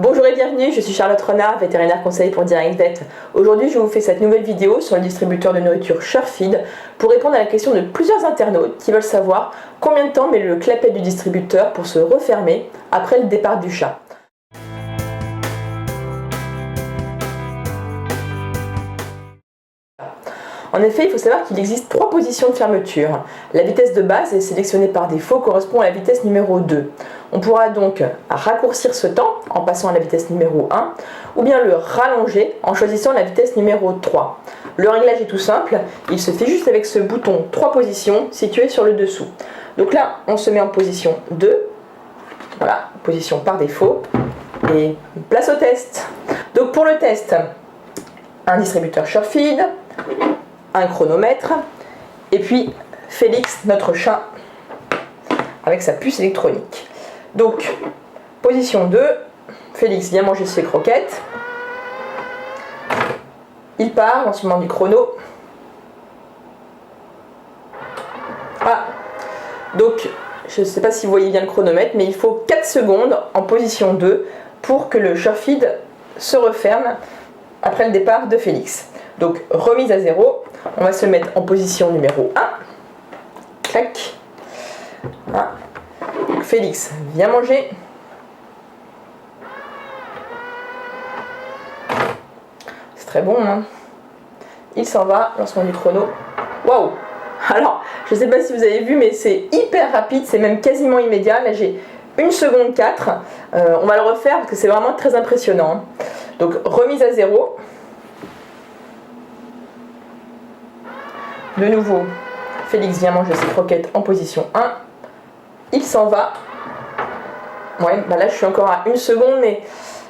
Bonjour et bienvenue, je suis Charlotte Renard, vétérinaire conseil pour DirectVet. Aujourd'hui, je vous fais cette nouvelle vidéo sur le distributeur de nourriture SureFeed pour répondre à la question de plusieurs internautes qui veulent savoir combien de temps met le clapet du distributeur pour se refermer après le départ du chat. En effet, il faut savoir qu'il existe 3 positions de fermeture. La vitesse de base est sélectionnée par défaut, correspond à la vitesse numéro 2. On pourra donc raccourcir ce temps en passant à la vitesse numéro 1 ou bien le rallonger en choisissant la vitesse numéro 3. Le réglage est tout simple, il se fait juste avec ce bouton 3 positions situé sur le dessous. Donc là, on se met en position 2, voilà, position par défaut, et place au test. Donc pour le test, un distributeur SureFeed, un chronomètre, et puis Félix, notre chat, avec sa puce électronique. Donc, position 2, Félix vient manger ses croquettes, il part, lancement du chrono. Ah, donc, je ne sais pas si vous voyez bien le chronomètre, mais il faut 4 secondes en position 2 pour que le SureFeed se referme après le départ de Félix. Donc, remise à 0, on va se mettre en position numéro 1. Clac. Ah. Félix vient manger. C'est très bon, hein. Il s'en va, lancement du chrono. Waouh! Alors, je ne sais pas si vous avez vu, mais c'est hyper rapide, c'est même quasiment immédiat. Là, j'ai 1 seconde 4. On va le refaire parce que c'est vraiment très impressionnant. Donc, remise à 0. De nouveau, Félix vient manger ses croquettes en position 1. Il s'en va. Ouais, bah là je suis encore à 1 seconde, mais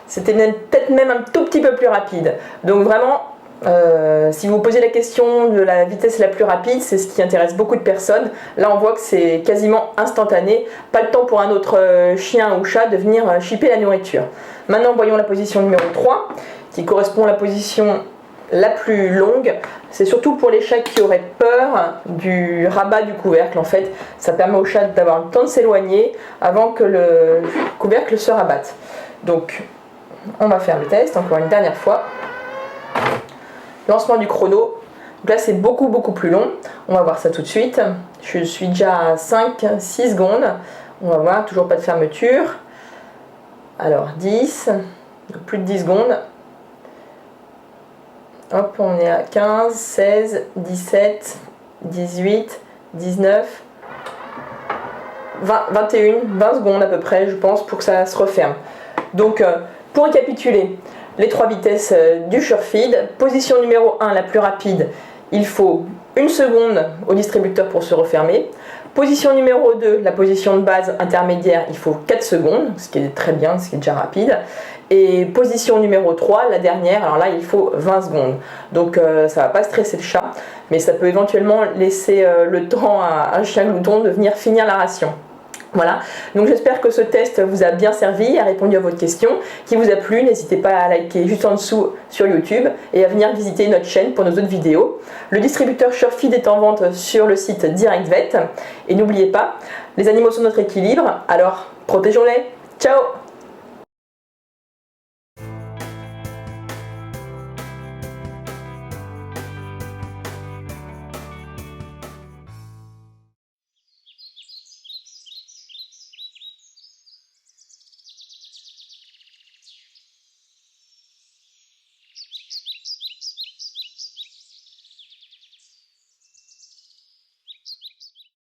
c'était peut-être même un tout petit peu plus rapide. Donc vraiment, si vous posez la question de la vitesse la plus rapide, c'est ce qui intéresse beaucoup de personnes. Là on voit que c'est quasiment instantané. Pas le temps pour un autre chien ou chat de venir chipper la nourriture. Maintenant voyons la position numéro 3, qui correspond à la position la plus longue. C'est surtout pour les chats qui auraient peur du rabat du couvercle. En fait, ça permet au chat d'avoir le temps de s'éloigner avant que le couvercle se rabatte. Donc, on va faire le test encore une dernière fois. Lancement du chrono. Donc là, c'est beaucoup plus long. On va voir ça tout de suite. Je suis déjà à 5-6 secondes. On va voir, toujours pas de fermeture. Alors, 10, donc plus de 10 secondes. Hop, on est à 15, 16, 17, 18, 19, 20, 21, 20 secondes à peu près, je pense, pour que ça se referme. Donc, pour récapituler, les 3 vitesses du SureFeed. Position numéro 1, la plus rapide, il faut 1 seconde au distributeur pour se refermer. Position numéro 2, la position de base intermédiaire, il faut 4 secondes, ce qui est très bien, ce qui est déjà rapide. Et position numéro 3, la dernière, alors là il faut 20 secondes. Donc ça ne va pas stresser le chat, mais ça peut éventuellement laisser le temps à un chien glouton de venir finir la ration. Voilà, donc j'espère que ce test vous a bien servi, a répondu à votre question. Qui vous a plu, n'hésitez pas à liker juste en dessous sur YouTube et à venir visiter notre chaîne pour nos autres vidéos. Le distributeur SureFeed est en vente sur le site DirectVet. Et n'oubliez pas, les animaux sont notre équilibre, alors protégeons-les. Ciao!